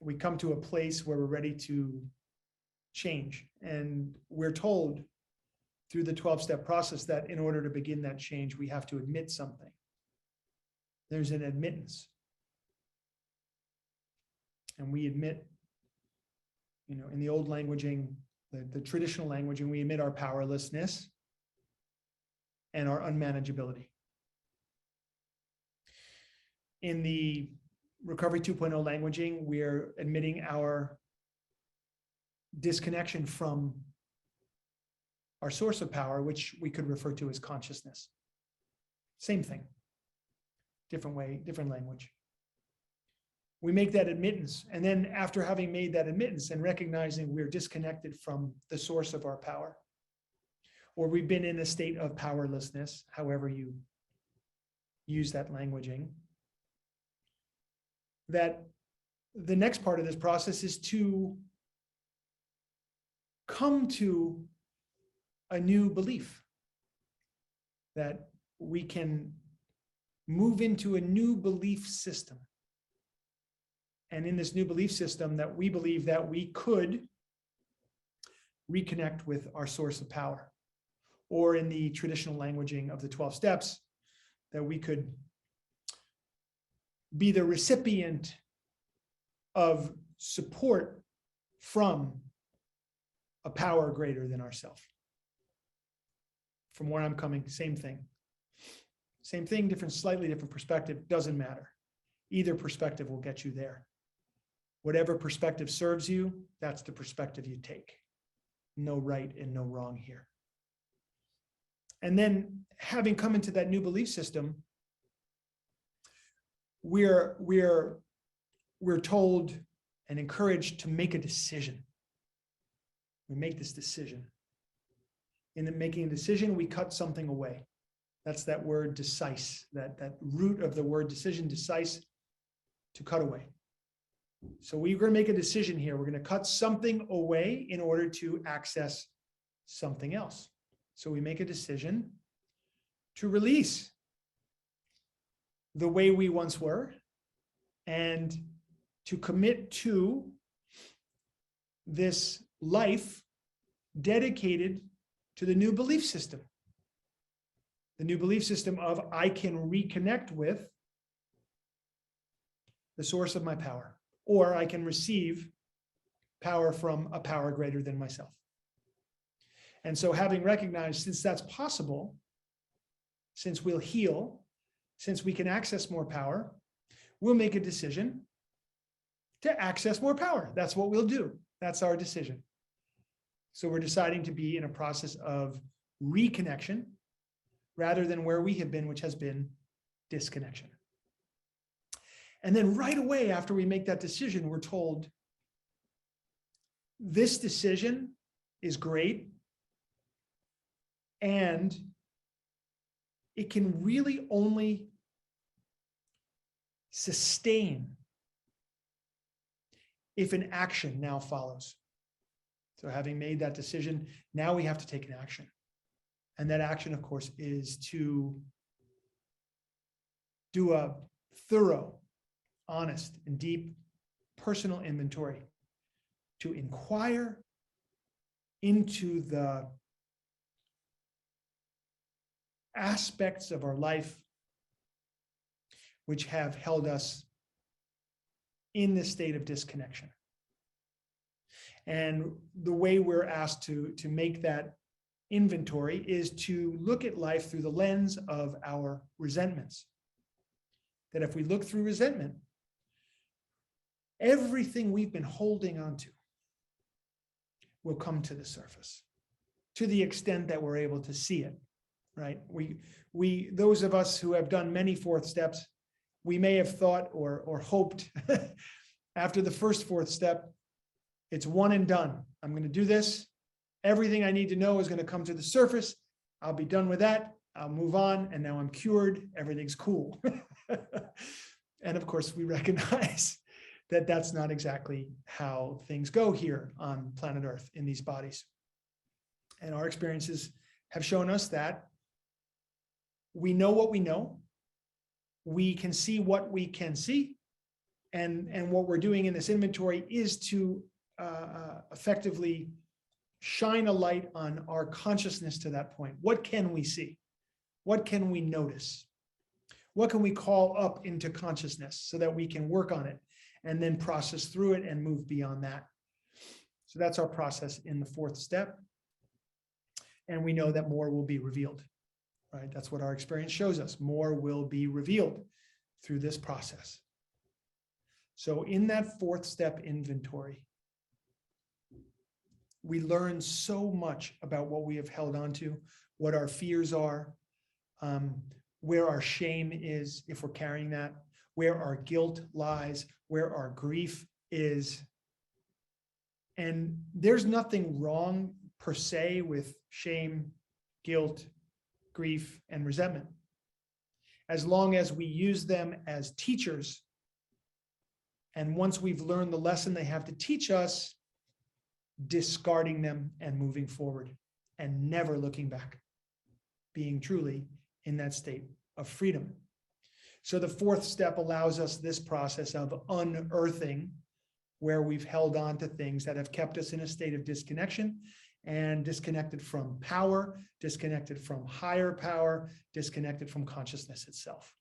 we come to a place where we're ready to change. And we're told through the 12-step process that in order to begin that change, we have to admit something. There's an admittance. And we admit, in the old languaging, the traditional languaging, we admit our powerlessness and our unmanageability. In the Recovery 2.0 languaging, we're admitting our disconnection from our source of power, which we could refer to as consciousness. Same thing, different way, different language. We make that admittance, and then after having made that admittance and recognizing we're disconnected from the source of our power, or we've been in a state of powerlessness, however you use that languaging, that the next part of this process is to come to a new belief, that we can move into a new belief system. And in this new belief system, that we believe that we could reconnect with our source of power, or in the traditional languaging of the 12 steps, that we could be the recipient of support from a power greater than ourselves. From where I'm coming, same thing. Same thing, slightly different perspective, doesn't matter. Either perspective will get you there. Whatever perspective serves you, that's the perspective you take. No right and no wrong here. And then, having come into that new belief system, we're told and encouraged to make a decision. We make this decision. In making a decision, we cut something away. That's that word decise, that root of the word decision, decise, to cut away. So we're going to make a decision here. We're going to cut something away in order to access something else. So we make a decision to release the way we once were and to commit to this life dedicated to the new belief system. The new belief system of I can reconnect with the source of my power, or I can receive power from a power greater than myself. And so, having recognized, since that's possible, since we'll heal, since we can access more power, we'll make a decision to access more power. That's what we'll do. That's our decision. So we're deciding to be in a process of reconnection rather than where we have been, which has been disconnection. And then right away after we make that decision, we're told this decision is great and it can really only sustain if an action now follows. So having made that decision, now we have to take an action. And that action, of course, is to do a thorough, honest, and deep personal inventory, to inquire into the aspects of our life which have held us in this state of disconnection. And the way we're asked to make that inventory is to look at life through the lens of our resentments. That if we look through resentment, everything we've been holding on to will come to the surface, to the extent that we're able to see it, right? We those of us who have done many fourth steps, we may have thought or hoped after the first fourth step, it's one and done. I'm going to do this. Everything I need to know is going to come to the surface. I'll be done with that. I'll move on. And now I'm cured. Everything's cool. And of course, we recognize that that's not exactly how things go here on planet Earth in these bodies. And our experiences have shown us that we know what we know. We can see what we can see. And what we're doing in this inventory is to effectively shine a light on our consciousness to that point. What can we see? What can we notice? What can we call up into consciousness so that we can work on it and then process through it and move beyond that? So that's our process in the fourth step. And we know that more will be revealed, right? That's what our experience shows us. More will be revealed through this process. So in that fourth step inventory, we learn so much about what we have held on to, what our fears are, where our shame is, if we're carrying that, where our guilt lies, where our grief is. And there's nothing wrong per se with shame, guilt, grief, and resentment, as long as we use them as teachers. And once we've learned the lesson they have to teach us, discarding them and moving forward and never looking back, being truly in that state of freedom. So the fourth step allows us this process of unearthing where we've held on to things that have kept us in a state of disconnection and disconnected from power, disconnected from higher power, disconnected from consciousness itself.